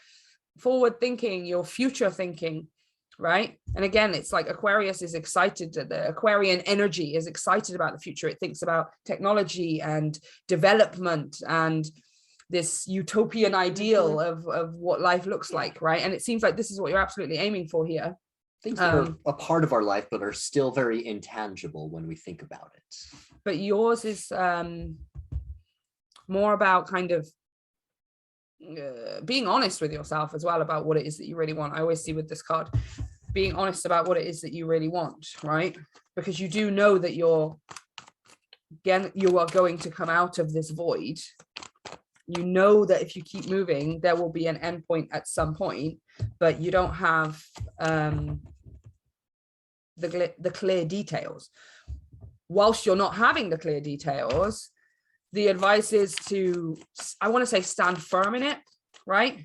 forward thinking, your future thinking, right? And again, it's like Aquarius is excited, the Aquarian energy is excited about the future. It thinks about technology and development and this utopian ideal of what life looks like, right? And it seems like this is what you're absolutely aiming for here. Things that are a part of our life, but are still very intangible when we think about it. But yours is more about kind of being honest with yourself as well about what it is that you really want. I always see with this card, being honest about what it is that you really want, right? Because you do know that you are going to come out of this void. You know that if you keep moving, there will be an endpoint at some point, but you don't have the clear details. Whilst you're not having the clear details, the advice is to, I want to say, stand firm in it, right?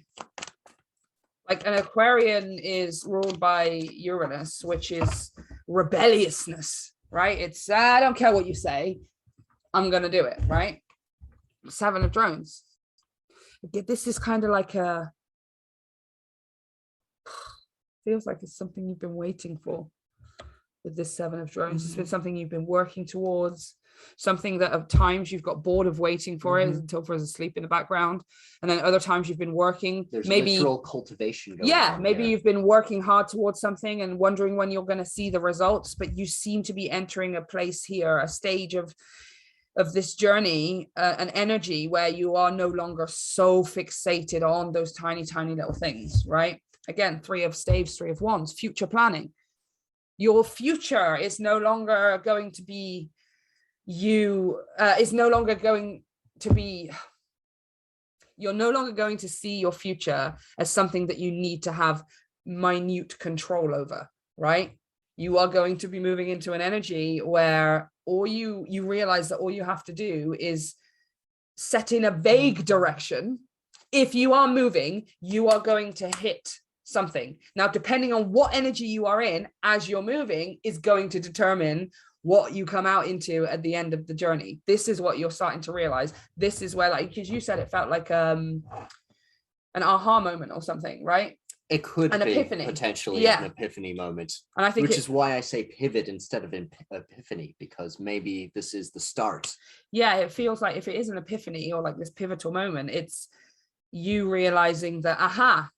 Like an Aquarian is ruled by Uranus, which is rebelliousness, right? It's, I don't care what you say, I'm going to do it, right? Seven of Drones. This is kind of like feels like it's something you've been waiting for with this Seven of Drones. It's been something you've been working towards, something that at times you've got bored of waiting for it until Topher is asleep in the background, and then other times you've been working. There's maybe literal cultivation going on. Maybe you've been working hard towards something and wondering when you're going to see the results, but you seem to be entering a place here, a stage of this journey, an energy where you are no longer so fixated on those tiny little things, right? Again, Three of Staves, Three of Wands, future planning. Your future is no longer going to be you're no longer going to see your future as something that you need to have minute control over, right? You are going to be moving into an energy where you realize that all you have to do is set in a vague direction. If you are moving, you are going to hit something. Now, depending on what energy you are in as you're moving is going to determine what you come out into at the end of the journey. This is what you're starting to realize. This is where, like, because you said it felt like an aha moment or something, right? It could an be epiphany. potentially an epiphany moment. And I think which is why I say pivot instead of epiphany, because maybe this is the start. Yeah, it feels like if it is an epiphany or like this pivotal moment, it's you realizing that, aha,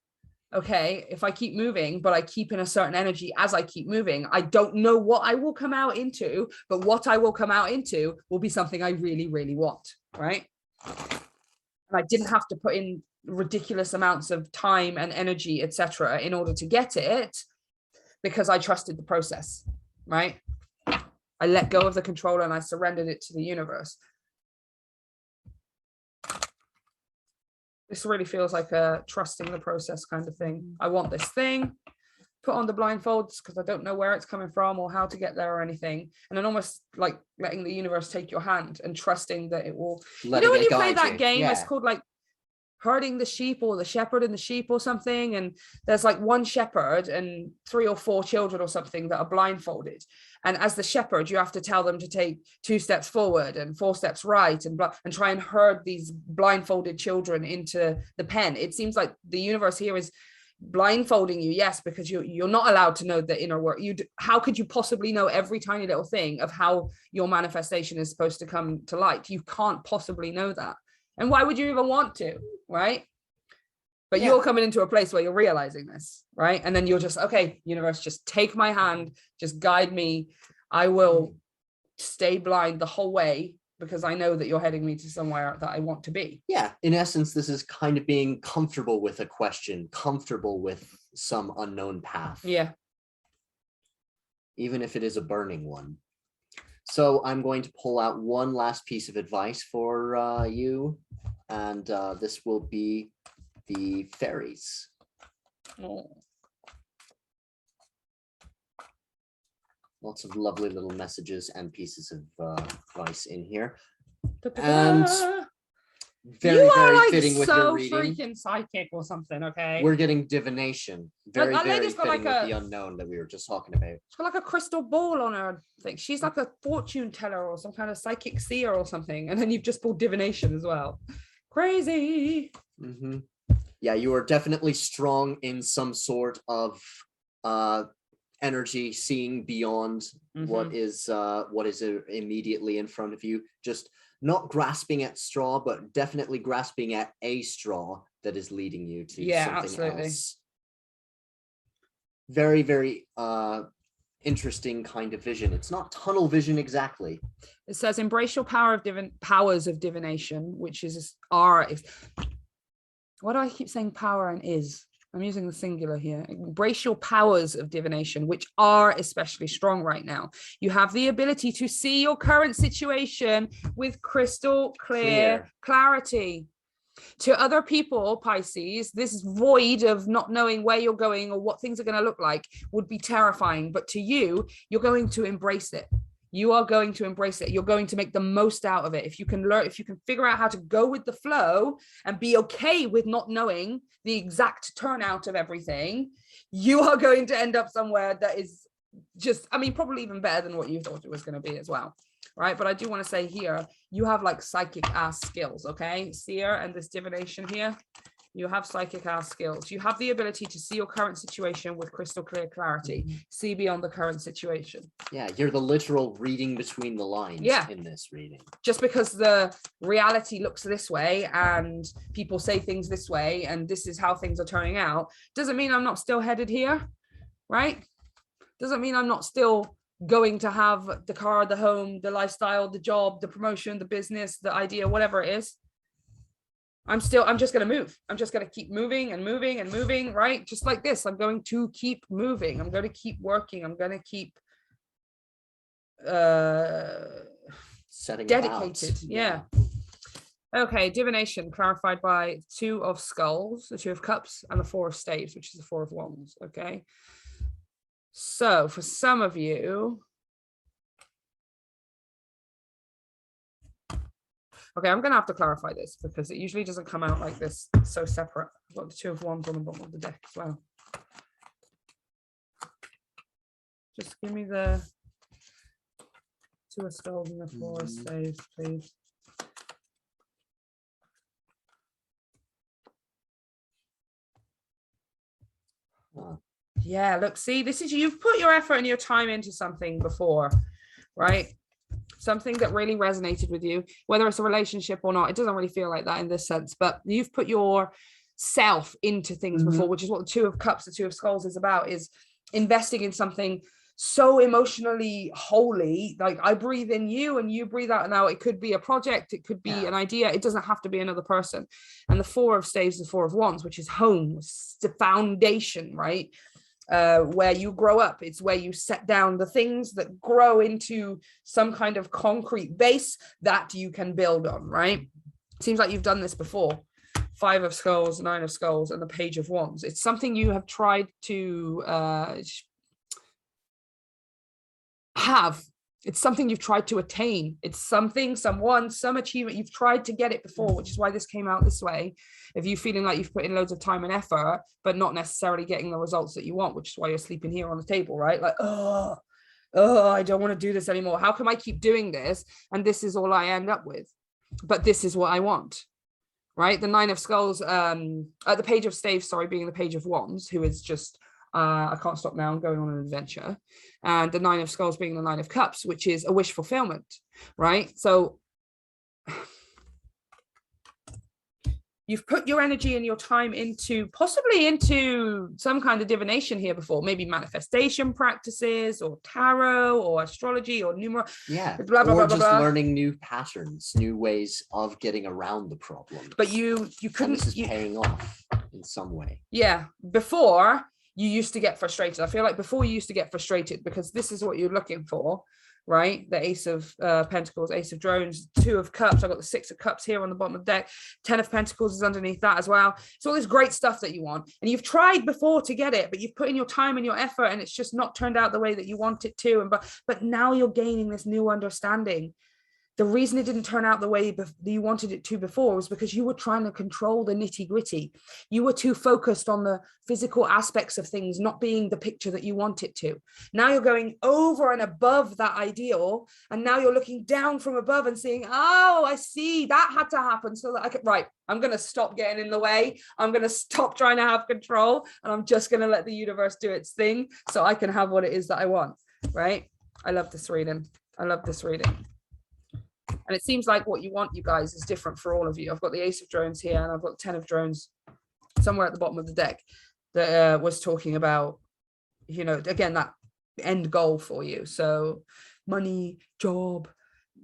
okay, if I keep moving, but I keep in a certain energy as I keep moving, I don't know what I will come out into, but what I will come out into will be something I really, really want, right? And I didn't have to put in ridiculous amounts of time and energy, etc., in order to get it, because I trusted the process, right? I let go of the control and I surrendered it to the universe. This really feels like a trusting the process kind of thing. I want this thing, put on the blindfolds because I don't know where it's coming from or how to get there or anything. And then almost like letting the universe take your hand and trusting that it will. Letting when it you play guide that you. game, Yeah. it's called like herding the sheep or the shepherd and the sheep or something. And there's like one shepherd and 3 or 4 children or something that are blindfolded. And as the shepherd, you have to tell them to take 2 steps forward and 4 steps right and try and herd these blindfolded children into the pen. It seems like the universe here is blindfolding you, yes, because you're not allowed to know the inner work. How could you possibly know every tiny little thing of how your manifestation is supposed to come to light? You can't possibly know that. And why would you even want to, right? But you're coming into a place where you're realizing this, right? And then you're just, okay, universe, just take my hand, just guide me. I will stay blind the whole way because I know that you're heading me to somewhere that I want to be. Yeah, in essence, this is kind of being comfortable with a question, comfortable with some unknown path. Yeah. Even if it is a burning one. So I'm going to pull out one last piece of advice for you, and this will be the fairies. Oh. Lots of lovely little messages and pieces of advice in here. And very, very like fitting with your reading. Freaking psychic or something, okay? We're getting divination. Very, very fitting like with the unknown that we were just talking about. She's got like a crystal ball on her thing. She's like a fortune teller or some kind of psychic seer or something. And then you've just pulled divination as well. Crazy. Mm-hmm. Yeah, you are definitely strong in some sort of energy, seeing beyond what is immediately in front of you. Just not grasping at straw, but definitely grasping at a straw that is leading you to something else. Very, very interesting kind of vision. It's not tunnel vision exactly. It says embrace your powers of divination, which is why do I keep saying power and is? I'm using the singular here. Embrace your powers of divination, which are especially strong right now. You have the ability to see your current situation with crystal clear clarity. To other people, Pisces, this void of not knowing where you're going or what things are going to look like would be terrifying. But to you, you're going to embrace it. You are going to embrace it. You're going to make the most out of it. If you can figure out how to go with the flow and be okay with not knowing the exact turnout of everything, you are going to end up somewhere that is just, I mean, probably even better than what you thought it was going to be as well. Right. But I do want to say here, you have like psychic ass skills. Okay. Seer and this divination here. You have psychic ass skills. You have the ability to see your current situation with crystal clear clarity, see beyond the current situation. Yeah, you're the literal reading between the lines in this reading. Just because the reality looks this way and people say things this way and this is how things are turning out, doesn't mean I'm not still headed here, right? Doesn't mean I'm not still going to have the car, the home, the lifestyle, the job, the promotion, the business, the idea, whatever it is. I'm just going to move. I'm just going to keep moving and moving and moving, right? Just like this. I'm going to keep moving. I'm going to keep working. I'm going to keep setting dedicated. Yeah. Okay. Divination clarified by 2 of skulls, the 2 of cups, and the 4 of staves, which is the 4 of wands. Okay. So for some of you, okay, I'm going to have to clarify this because it usually doesn't come out like this, so separate. I've got the 2 of wands on the bottom of the deck as well. Just give me the 2 of skulls and the 4 of staves, please. Oh. Yeah, look, see, this is, you've put your effort and your time into something before, right? Something that really resonated with you, whether it's a relationship or not. It doesn't really feel like that in this sense, but you've put your self into things before, which is what the Two of Cups, the Two of Skulls is about, is investing in something so emotionally holy. Like, I breathe in you and you breathe out. Now it could be a project, it could be an idea, it doesn't have to be another person. And the Four of Staves, the Four of Wands, which is home, the foundation, right? Where you grow up. It's where you set down the things that grow into some kind of concrete base that you can build on, right? Seems like you've done this before. Five of Skulls, Nine of Skulls, and the Page of Wands. It's something you have tried to have. It's something you've tried to attain. It's something, someone, some achievement. You've tried to get it before, which is why this came out this way. If you feeling like you've put in loads of time and effort, but not necessarily getting the results that you want, which is why you're sleeping here on the table, right? Like, oh, I don't want to do this anymore. How come I keep doing this? And this is all I end up with. But this is what I want, right? The Nine of Skulls, the Page of Staves, sorry, being the Page of Wands, who is just, I can't stop now, I'm going on an adventure. And the Nine of Skulls being the Nine of Cups, which is a wish fulfillment, right? So you've put your energy and your time into, possibly into some kind of divination here before, maybe manifestation practices or tarot or astrology or numerology. Yeah, blah, blah, or blah, just blah, blah. learning new patterns, new ways of getting around the problem. But you couldn't. And this is paying off in some way. Yeah, before you used to get frustrated. I feel like before you used to get frustrated because this is what you're looking for, right? The Ace of Pentacles, Ace of Drones, Two of Cups. I've got the Six of Cups here on the bottom of the deck. 10 of Pentacles is underneath that as well. It's all this great stuff that you want. And you've tried before to get it, but you've put in your time and your effort and it's just not turned out the way that you want it to. But now you're gaining this new understanding. The reason it didn't turn out the way you wanted it to before was because you were trying to control the nitty gritty. You were too focused on the physical aspects of things, not being the picture that you want it to. Now you're going over and above that ideal. And now you're looking down from above and seeing, oh, I see that had to happen so that I could, right, I'm going to stop getting in the way. I'm going to stop trying to have control. And I'm just going to let the universe do its thing so I can have what it is that I want, right? I love this reading. I love this reading. And it seems like what you want, you guys, is different for all of you. I've got the Ace of Drones here and I've got the 10 of Drones somewhere at the bottom of the deck that was talking about, you know, again, that end goal for you. So money, job,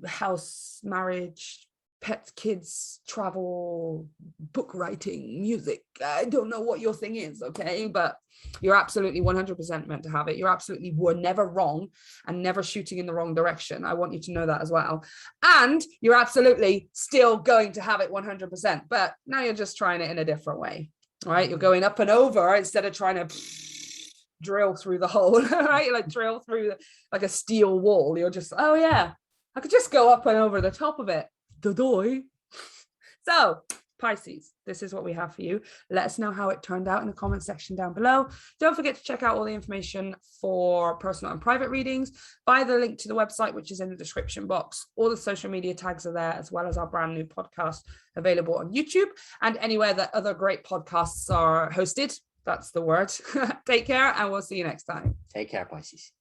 house, marriage, pets, kids, travel, book writing, music. I don't know what your thing is, okay? But you're absolutely 100% meant to have it. You're absolutely were never wrong and never shooting in the wrong direction. I want you to know that as well. And you're absolutely still going to have it 100%, but now you're just trying it in a different way, right? You're going up and over instead of trying to drill through the hole, right? Like drill through like a steel wall. You're just, oh yeah, I could just go up and over the top of it. So Pisces, this is what we have for you. Let us know how it turned out in the comment section down below. Don't forget to check out all the information for personal and private readings via the link to the website, which is in the description box. All the social media tags are there, as well as our brand new podcast available on YouTube and anywhere that other great podcasts are hosted. That's the word. Take care, and we'll see you next time. Take care, Pisces.